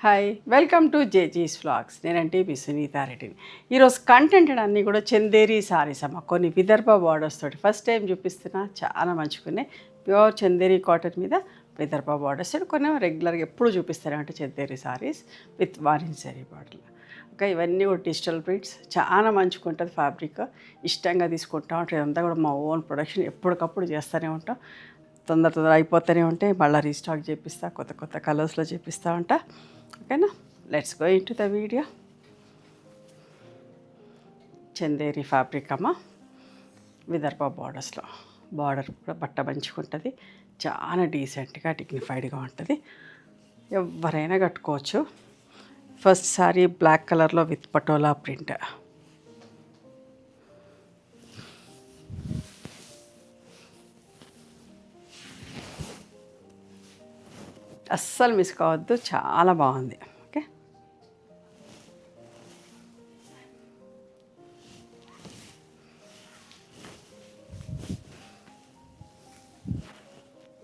Hi welcome to జేజీస్ vlogs. నేనంటే మీ సునీతారెడ్డిని. ఈరోజు కంటెంట్ అన్నీ కూడా చందేరి సారీస్ అమ్మ, కొన్ని విదర్భ బార్డర్స్ తోటి ఫస్ట్ టైం చూపిస్తున్నా. చాలా మంచుకునే ప్యూర్ చందేరి కాటన్ మీద విదర్భ బార్డర్స్ తోటి కొన్ని రెగ్యులర్గా ఎప్పుడు చూపిస్తాను అంటే Chanderi saris with Warren zari border. Okay, ఇవన్నీ కూడా డిజిటల్ ప్రింట్స్, చాలా మంచుకుంటుంది ఫ్యాబ్రిక్. ఇష్టంగా తీసుకుంటా ఉంటాం. ఇదంతా కూడా మా ఓన్ ప్రొడక్షన్, ఎప్పటికప్పుడు చేస్తూనే ఉంటాం. తొందర అయిపోతూనే ఉంటాయి. మళ్ళీ రీస్టాక్ చేపిస్తా, కొత్త కొత్త కలర్స్లో చేపిస్తూ ఉంటా. ఓకేనా, let's go in to the video. Chanderi fabric అమ్మ, విదర్భ బార్డర్స్లో. బార్డర్ కూడా బట్ట మంచుకుంటుంది. చాలా డీసెంట్గా డిగ్నిఫైడ్గా ఉంటుంది. ఎవరైనా కట్టుకోవచ్చు. ఫస్ట్ సారీ బ్లాక్ కలర్లో విత్ పటోలా ప్రింట్. అస్సలు మిస్ కావద్దు, చాలా బాగుంది. ఓకే,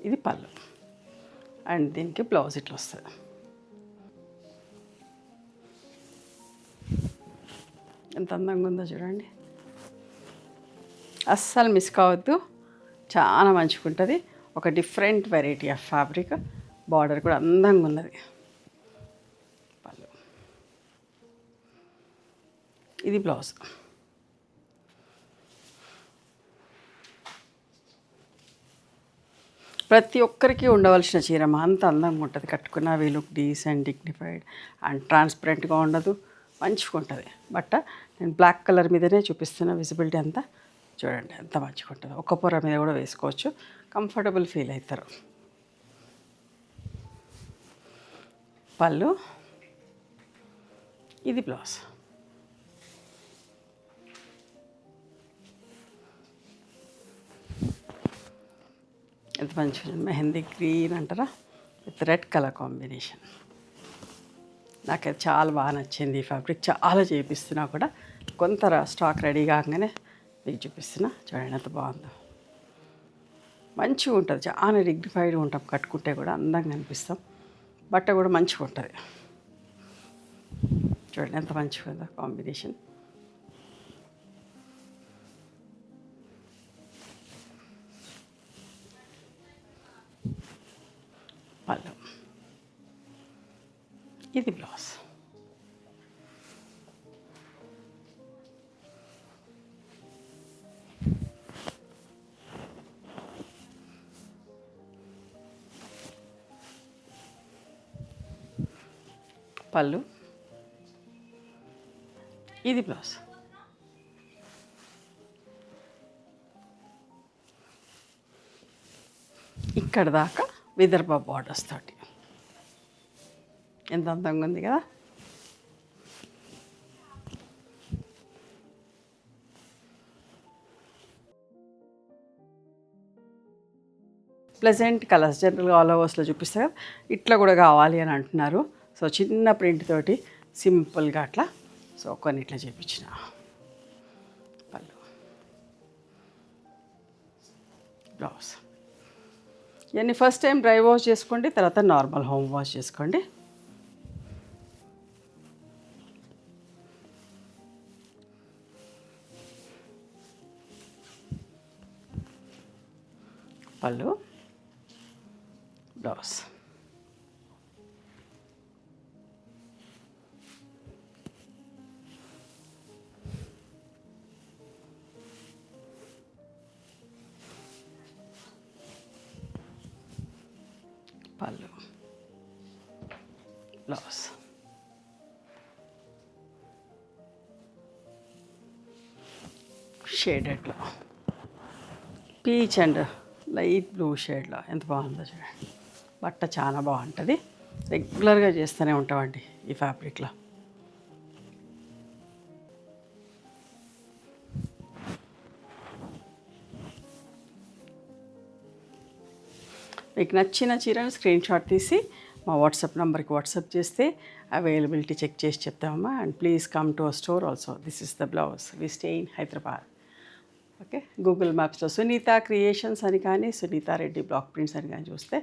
ఇది పళ్ళు అండ్ దీనికి బ్లౌజ్ ఇట్లా వస్తుంది. ఎంత అందంగా ఉందో చూడండి. అస్సలు మిస్ కావద్దు, చాలా మంచిగుంటుంది. ఒక different variety of fabric. Border కూడా అందంగా ఉన్నది. పళ్ళు, ఇది బ్లౌజ్. ప్రతి ఒక్కరికి ఉండవలసిన చీరమ్మ, అంత అందంగా ఉంటుంది. కట్టుకున్న we look decent, dignified and ట్రాన్స్పరెంట్గా ఉండదు, మంచిగా ఉంటుంది. బట్ నేను బ్లాక్ కలర్ మీదనే చూపిస్తున్న. విజిబిలిటీ అంతా చూడండి ఎంత మంచిగా ఉంటుంది. ఒక్క పొర మీద కూడా వేసుకోవచ్చు, కంఫర్టబుల్ ఫీల్ అవుతారు. పళ్ళు, ఇది బ్లౌజ్. ఎంత మంచిగా మెహందీ గ్రీన్ అంటారా విత్ రెడ్ కలర్ కాంబినేషన్. నాకైతే చాలా బాగా నచ్చింది ఈ ఫ్యాబ్రిక్. చాలా చేపిస్తున్నా కూడా, కొంత స్టాక్ రెడీ కాగానే మీకు చూపిస్తున్నా. చూడండి ఎంత బాగుందో. మంచిగా ఉంటుంది, చాలా డిగ్నిఫైడ్గా ఉంటాం. కట్టుకుంటే కూడా అందంగా అనిపిస్తాం. బట్ట కూడా మంచిగా ఉంటుంది. చూడండి ఎంత మంచిగా ఉందో కాంబినేషన్. పళ్ళు, ఇది బ్లౌజ్. పళ్ళు, ఇది బ్లౌజ్. ఇక్కడ దాకా విదర్భ బార్డర్స్ తోటి ఎంత అందంగా ఉంది కదా. ప్లెజెంట్ కలర్స్ జనరల్గా ఆల్ ఓవర్స్లో చూపిస్తే కదా, ఇట్లా కూడా కావాలి అని అంటున్నారు. సో చిన్న ప్రింట్ తోటి సింపుల్గా అట్లా, సో కొన్ని ఇట్లా చేయించిన. పళ్ళు, బ్లౌజ్. ఇవన్నీ ఫస్ట్ టైం డ్రై వాష్ చేసుకోండి, తర్వాత నార్మల్ హోమ్ వాష్ చేసుకోండి. పళ్ళు, బ్లౌజ్. పళ్ళు, బ్లౌజ్. షేడెడ్లో పీచ్ అండ్ లైట్ బ్లూ షేడ్లో ఎంత బాగుందో చూడండి. బట్ట చాలా బాగుంటుంది. రెగ్యులర్గా చేస్తూనే ఉంటామండి ఈ ఫ్యాబ్రిక్లో. మీకు నచ్చిన చీరను స్క్రీన్ షాట్ తీసి మా వాట్సాప్ నెంబర్కి వాట్సాప్ చేస్తే అవైలబిలిటీ చెక్ చేసి చెప్తామమ్మా. And please come to our store also. This is the blouse. We stay in Hyderabad. Okay, Google మ్యాప్స్లో సునీత క్రియేషన్స్ అని కానీ సునీత రెడ్డి బ్లాక్ ప్రింట్స్ అని కానీ చూస్తే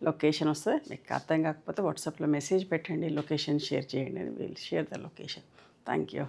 లొకేషన్ వస్తుంది. మీకు అర్థం కాకపోతే వాట్సాప్లో మెసేజ్ పెట్టండి, లొకేషన్ షేర్ చేయండి, will share the location. Thank you.